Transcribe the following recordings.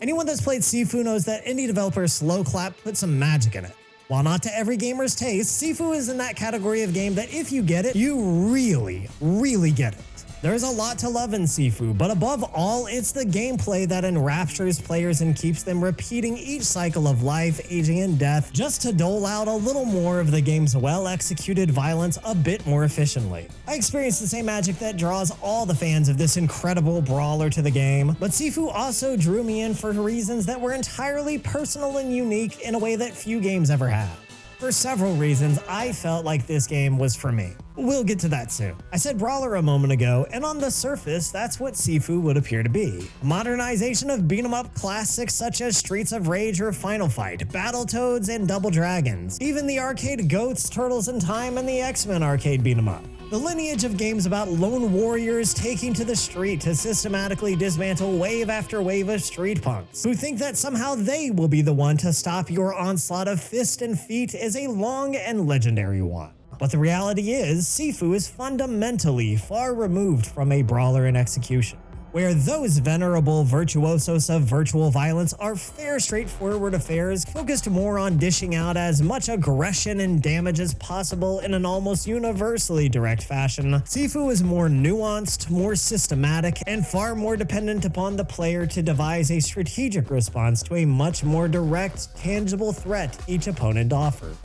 Anyone that's played Sifu knows that indie developer Slow Clap put some magic in it. While not to every gamer's taste, Sifu is in that category of game that if you get it, you really, really get it. There's a lot to love in Sifu, but above all, it's the gameplay that enraptures players and keeps them repeating each cycle of life, aging, and death just to dole out a little more of the game's well-executed violence a bit more efficiently. I experienced the same magic that draws all the fans of this incredible brawler to the game, but Sifu also drew me in for reasons that were entirely personal and unique in a way that few games ever have. For several reasons, I felt like this game was for me. We'll get to that soon. I said brawler a moment ago, and on the surface, that's what Sifu would appear to be. A modernization of beat-em-up classics such as Streets of Rage or Final Fight, Battletoads, and Double Dragons. Even the arcade Goats, Turtles in Time, and the X-Men arcade beat-em-up. The lineage of games about lone warriors taking to the street to systematically dismantle wave after wave of street punks, who think that somehow they will be the one to stop your onslaught of fist and feet is a long and legendary one. But the reality is, Sifu is fundamentally far removed from a brawler in execution, where those venerable virtuosos of virtual violence are fair, straightforward affairs focused more on dishing out as much aggression and damage as possible in an almost universally direct fashion. Sifu is more nuanced, more systematic, and far more dependent upon the player to devise a strategic response to a much more direct, tangible threat each opponent offers.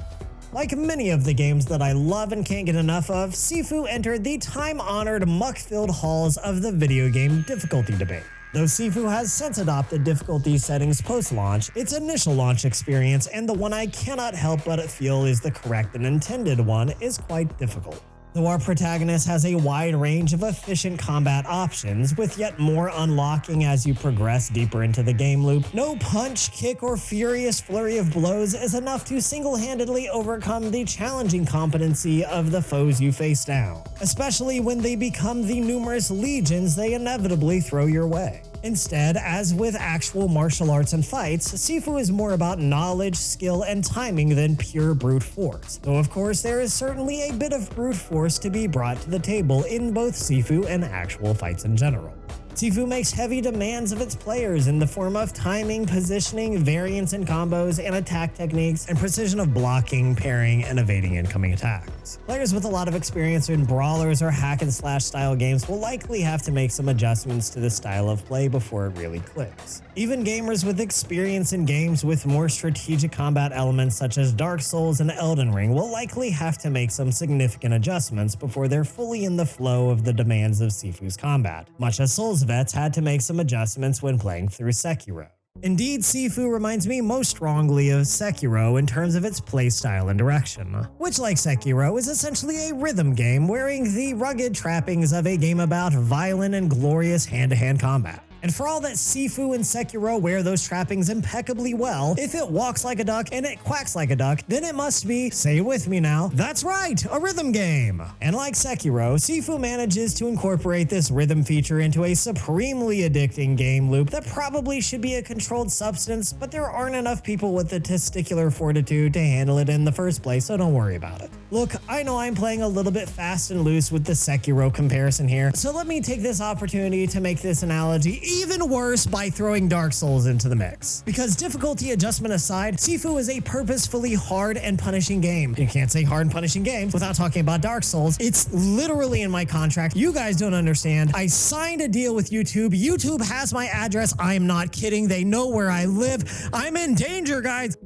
Like many of the games that I love and can't get enough of, Sifu entered the time-honored, muck-filled halls of the video game difficulty debate. Though Sifu has since adopted difficulty settings post-launch, its initial launch experience, and the one I cannot help but feel is the correct and intended one, is quite difficult. Though our protagonist has a wide range of efficient combat options, with yet more unlocking as you progress deeper into the game loop, no punch, kick, or furious flurry of blows is enough to single-handedly overcome the challenging competency of the foes you face down, especially when they become the numerous legions they inevitably throw your way. Instead, as with actual martial arts and fights, Sifu is more about knowledge, skill, and timing than pure brute force. Though of course there is certainly a bit of brute force to be brought to the table in both Sifu and actual fights in general. Sifu makes heavy demands of its players in the form of timing, positioning, variance in combos, and attack techniques, and precision of blocking, parrying, and evading incoming attacks. Players with a lot of experience in brawlers or hack-and-slash style games will likely have to make some adjustments to the style of play before it really clicks. Even gamers with experience in games with more strategic combat elements such as Dark Souls and Elden Ring will likely have to make some significant adjustments before they're fully in the flow of the demands of Sifu's combat, much as Souls vets had to make some adjustments when playing through Sekiro. Indeed, Sifu reminds me most strongly of Sekiro in terms of its playstyle and direction, which, like Sekiro, is essentially a rhythm game wearing the rugged trappings of a game about violent and glorious hand-to-hand combat. And for all that Sifu and Sekiro wear those trappings impeccably well, if it walks like a duck and it quacks like a duck, then it must be, say it with me now, that's right, a rhythm game. And like Sekiro, Sifu manages to incorporate this rhythm feature into a supremely addicting game loop that probably should be a controlled substance, but there aren't enough people with the testicular fortitude to handle it in the first place, so don't worry about it. Look, I know I'm playing a little bit fast and loose with the Sekiro comparison here, so let me take this opportunity to make this analogy even worse by throwing Dark Souls into the mix. Because difficulty adjustment aside, Sifu is a purposefully hard and punishing game. You can't say hard and punishing games without talking about Dark Souls. It's literally in my contract. You guys don't understand. I signed a deal with YouTube. YouTube has my address. I am not kidding. They know where I live. I'm in danger, guys.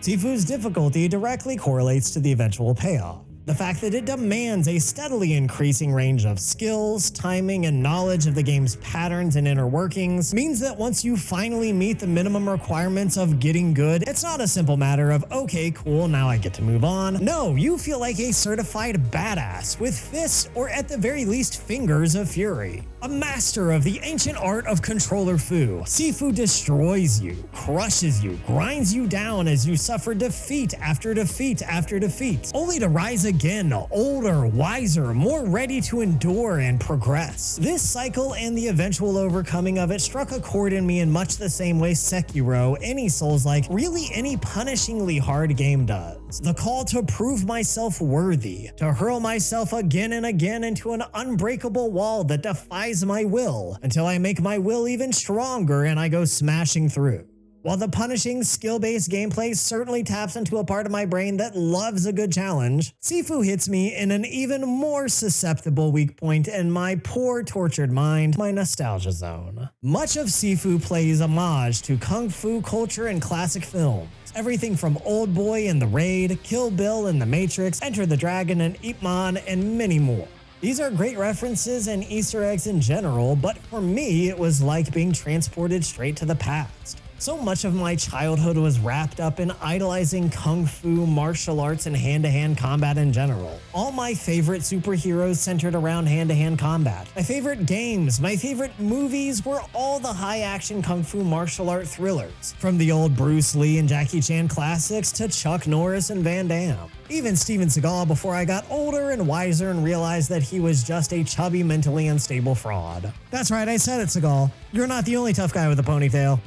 Sifu's difficulty directly correlates to the eventual payoff. The fact that it demands a steadily increasing range of skills, timing, and knowledge of the game's patterns and inner workings means that once you finally meet the minimum requirements of getting good, it's not a simple matter of, okay, cool, now I get to move on. No, you feel like a certified badass with fists or at the very least fingers of fury. A master of the ancient art of controller fu, Sifu destroys you, crushes you, grinds you down as you suffer defeat after defeat after defeat, only to rise again, older, wiser, more ready to endure and progress. This cycle and the eventual overcoming of it struck a chord in me in much the same way Sekiro, any Souls-like, really any punishingly hard game does. The call to prove myself worthy, to hurl myself again and again into an unbreakable wall that defies my will, until I make my will even stronger and I go smashing through. While the punishing, skill-based gameplay certainly taps into a part of my brain that loves a good challenge, Sifu hits me in an even more susceptible weak point in my poor, tortured mind, my nostalgia zone. Much of Sifu plays homage to kung fu culture and classic films. Everything from Old Boy and The Raid, Kill Bill and The Matrix, Enter the Dragon and Ip Man, and many more. These are great references and Easter eggs in general, but for me, it was like being transported straight to the past. So much of my childhood was wrapped up in idolizing kung fu, martial arts, and hand-to-hand combat in general. All my favorite superheroes centered around hand-to-hand combat. My favorite games, my favorite movies were all the high-action kung fu martial art thrillers, from the old Bruce Lee and Jackie Chan classics to Chuck Norris and Van Damme. Even Steven Seagal before I got older and wiser and realized that he was just a chubby, mentally unstable fraud. That's right, I said it, Seagal. You're not the only tough guy with a ponytail.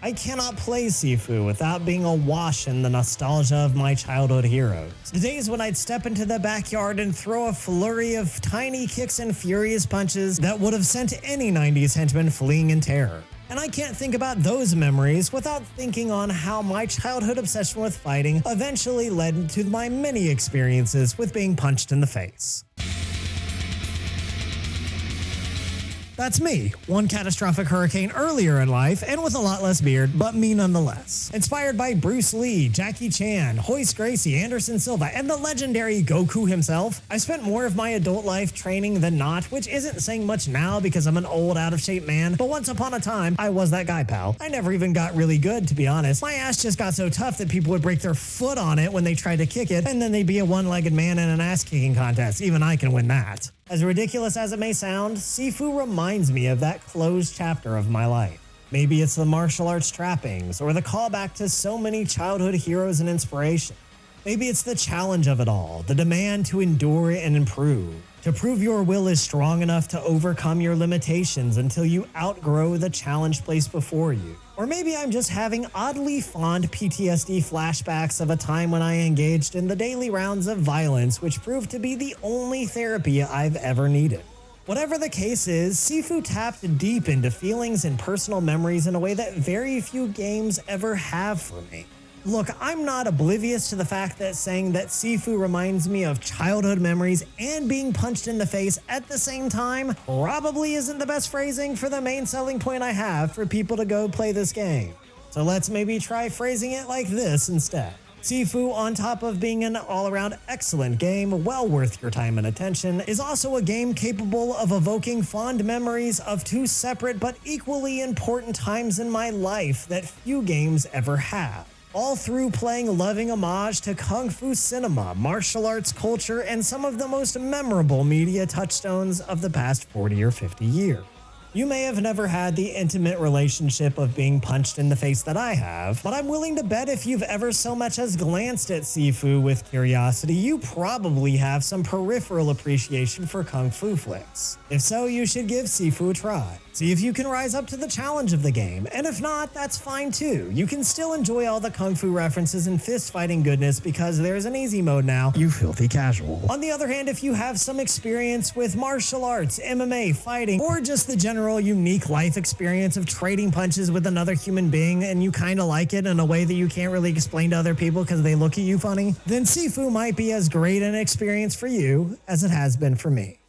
I cannot play Sifu without being awash in the nostalgia of my childhood heroes. The days when I'd step into the backyard and throw a flurry of tiny kicks and furious punches that would have sent any 90s henchman fleeing in terror. And I can't think about those memories without thinking on how my childhood obsession with fighting eventually led to my many experiences with being punched in the face. That's me, one catastrophic hurricane earlier in life and with a lot less beard, but me nonetheless. Inspired by Bruce Lee, Jackie Chan, Hoist Gracie, Anderson Silva, and the legendary Goku himself, I spent more of my adult life training than not, which isn't saying much now because I'm an old, out-of-shape man, but once upon a time, I was that guy, pal. I never even got really good, to be honest. My ass just got so tough that people would break their foot on it when they tried to kick it, and then they'd be a one-legged man in an ass-kicking contest. Even I can win that. As ridiculous as it may sound, Sifu reminds me of that closed chapter of my life. Maybe it's the martial arts trappings, or the callback to so many childhood heroes and inspiration. Maybe it's the challenge of it all, the demand to endure and improve, to prove your will is strong enough to overcome your limitations until you outgrow the challenge placed before you. Or maybe I'm just having oddly fond PTSD flashbacks of a time when I engaged in the daily rounds of violence, which proved to be the only therapy I've ever needed. Whatever the case is, Sifu tapped deep into feelings and personal memories in a way that very few games ever have for me. Look, I'm not oblivious to the fact that saying that Sifu reminds me of childhood memories and being punched in the face at the same time probably isn't the best phrasing for the main selling point I have for people to go play this game. So let's maybe try phrasing it like this instead. Sifu, on top of being an all-around excellent game, well worth your time and attention, is also a game capable of evoking fond memories of two separate but equally important times in my life that few games ever have. All through playing loving homage to kung fu cinema, martial arts culture, and some of the most memorable media touchstones of the past 40 or 50 years. You may have never had the intimate relationship of being punched in the face that I have, but I'm willing to bet if you've ever so much as glanced at Sifu with curiosity, you probably have some peripheral appreciation for kung fu flicks. If so, you should give Sifu a try. See if you can rise up to the challenge of the game, and if not, that's fine too. You can still enjoy all the kung fu references and fist fighting goodness because there's an easy mode now, you filthy casual. On the other hand, if you have some experience with martial arts, MMA, fighting, or just the general unique life experience of trading punches with another human being and you kinda like it in a way that you can't really explain to other people because they look at you funny, then Sifu might be as great an experience for you as it has been for me.